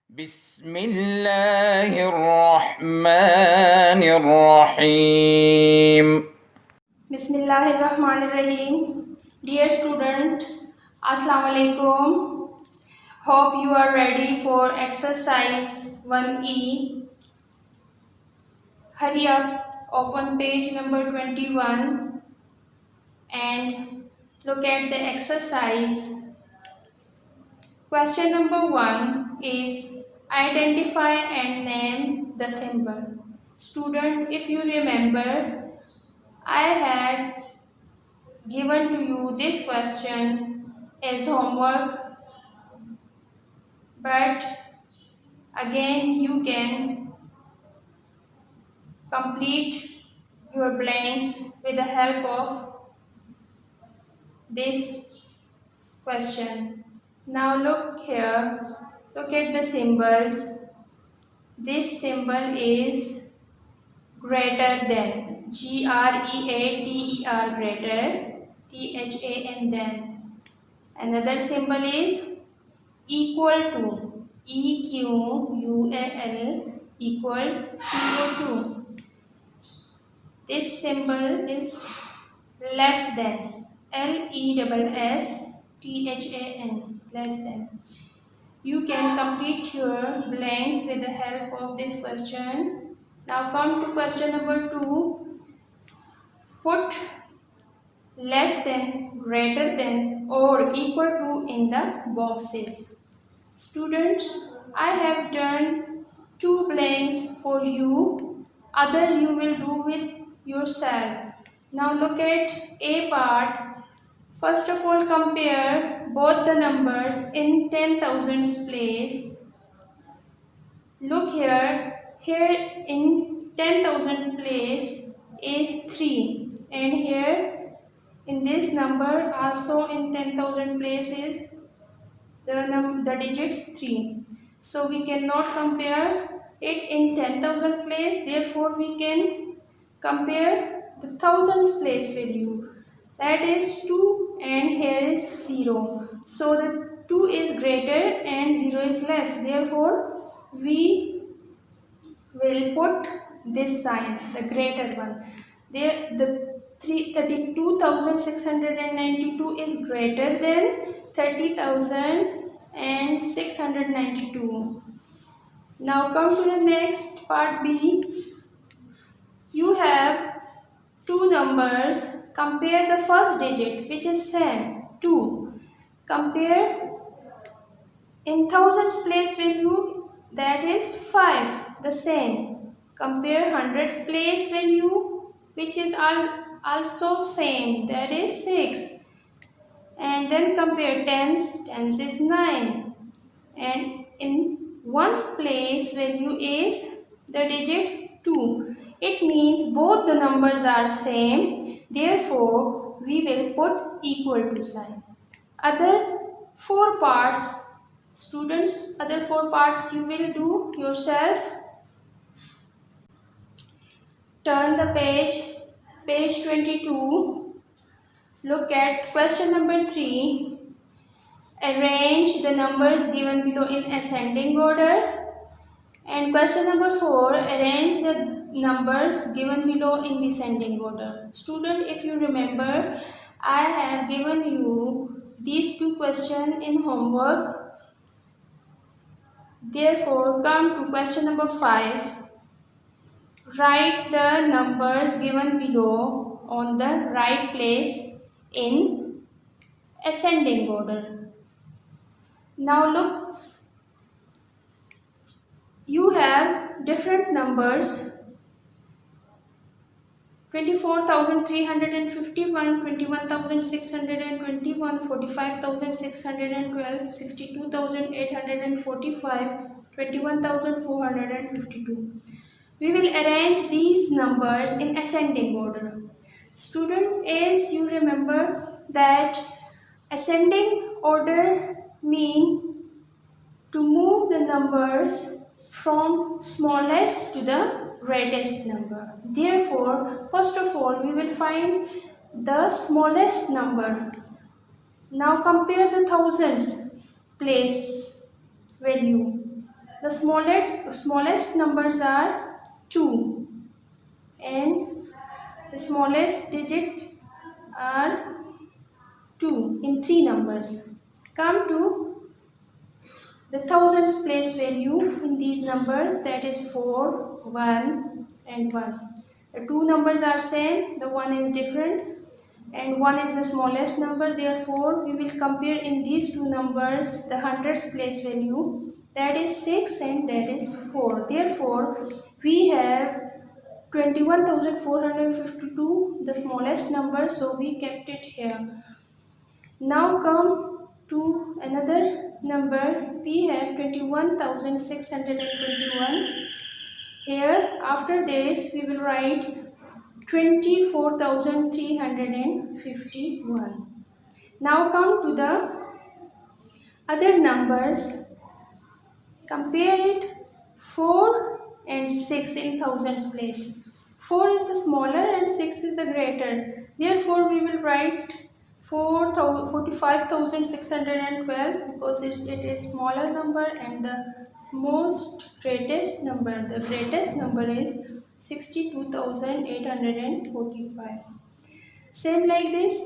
بسم الله الرحمن الرحيم. Bismillahirrahmanirrahim. Dear students, Assalamu alaikum. Hope you are ready for exercise 1E. Hurry up, open page number 21 and look at the exercise. Question number 1 is identify and name the symbol. Student, if you remember, I had given to you this question as homework, but again you can complete your blanks with the help of this question. Now look here, look at the symbols. This symbol is greater than, Greater, than. Another symbol is equal to, Equal, to. This symbol is less than, Lesstan, less than. You can complete your blanks with the help of this question. Now come to question number 2. Put less than, greater than or equal to in the boxes. Students, I have done 2 blanks for you. Other you will do with yourself. Now look at A part. First of all, compare both the numbers in 10,000s place. Look here. Here in 10,000 place is 3, and here in this number also in 10,000 place is the digit 3. So we cannot compare it in 10,000 place, therefore we can compare the thousands place value, that is 2 and here is 0. So the 2 is greater and 0 is less, therefore we will put this sign, the greater one. There, the 32,692 is greater than 30,692. Now come to the next part B. You have 2 numbers. Compare the first digit, which is same, 2. Compare in thousands place value, that is 5, the same. Compare hundreds place value, which is also same, that is 6. And then compare tens, tens is 9. And in ones place value is the digit 2. It means both the numbers are same, therefore we will put equal to sign. Other 4 parts, students, other 4 parts you will do yourself. Turn the page, page 22. Look at question number 3. Arrange the numbers given below in ascending order. And question number 4. Arrange the numbers given below in descending order. Student, if you remember, I have given you these 2 questions in homework. Therefore, come to question number 5. Write the numbers given below on the right place in ascending order. Now look, you have different numbers: 24,351, 21,621, 45,612, 62,845, 21,452. We will arrange these numbers in ascending order. Student, as you remember that ascending order means to move the numbers from smallest to the greatest number. Therefore, first of all, we will find the smallest number. Now compare the thousands place value. The smallest numbers are 2 and the smallest digit are 2 in 3 numbers. Come to the thousands place value in these numbers, that is 4, 1 and 1. The two numbers are same, the one is different and 1 is the smallest number. Therefore, we will compare in these two numbers the hundreds place value, that is 6 and that is 4. Therefore, we have 21,452, the smallest number, so we kept it here. Now come to another number. We have 21,621. Here, after this, we will write 24,351. Now come to the other numbers. Compare it 4 and 6 in thousands place. 4 is the smaller and 6 is the greater. Therefore, we will write 45,612 because it is smaller number and the greatest number is 62,845. Same like this,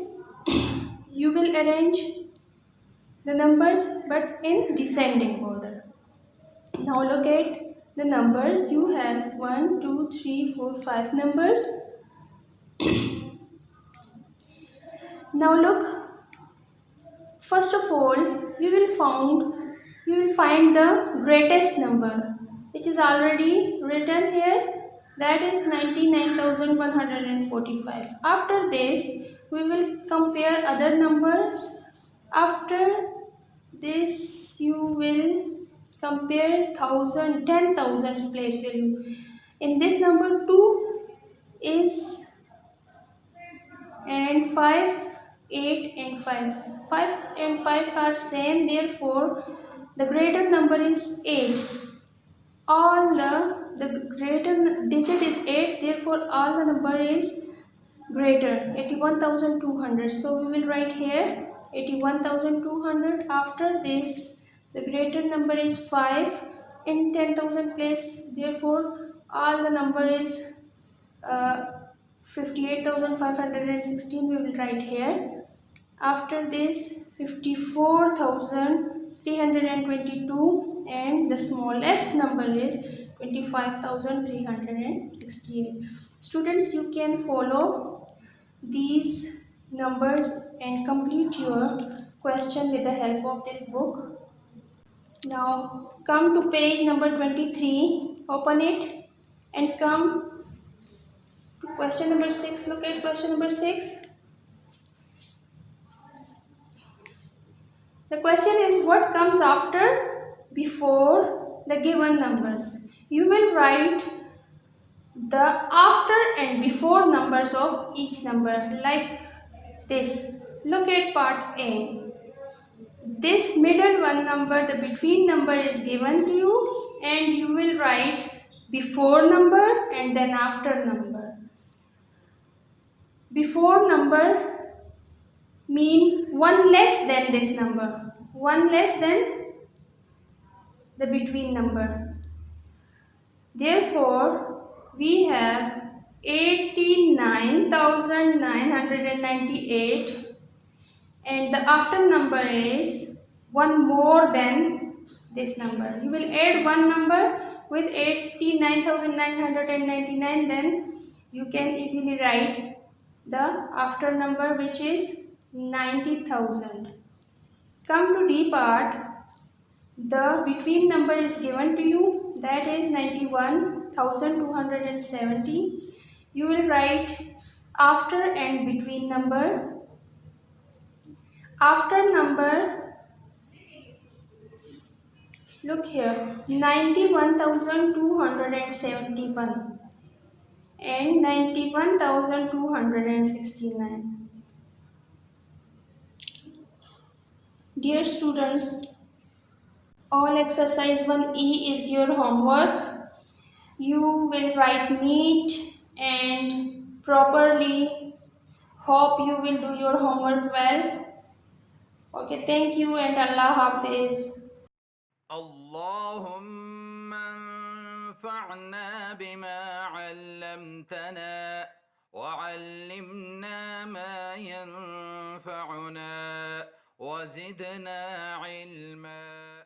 you will arrange the numbers but in descending order. Now look at the numbers. You have 1, 2, 3, 4, 5 numbers. Now look, first of all, we will find the greatest number, which is already written here, that is 99,145. After this, we will compare other numbers. After this, you will compare 10,000's place value. In this number 2 is and 5, 8 and 5. 5 and 5 are same, therefore the greater number is 8. All the greater digit is 8, therefore all the number is greater, 81,200. So we will write here 81,200. After this, the greater number is 5 in 10,000 place, therefore all the number is 58,516. We will write here. After this, 54,322 and the smallest number is 25,368. Students, you can follow these numbers and complete your question with the help of this book. Now come to page number 23, open it and come to question number 6. Look at question number 6. The question is, what comes before the given numbers? You will write the after and before numbers of each number like this. Look at part A. This middle one number, the between number is given to you and you will write before number and then after number. Before number mean one less than this number, one less than the between number. Therefore, we have 89,998 and the after number is one more than this number. You will add one number with 89,999, then you can easily write the after number, which is 90,000. Come to D part. The between number is given to you, that is 91,270. You will write after and between number. After number, look here, 91,271 and 91,269. Dear students, all exercise 1E is your homework. You will write neat and properly. Hope you will do your homework well. Okay, thank you and Allah Hafiz. Allahumma انفعنا بما علمتنا وعلمنا ما ينفعنا وزدنا علما.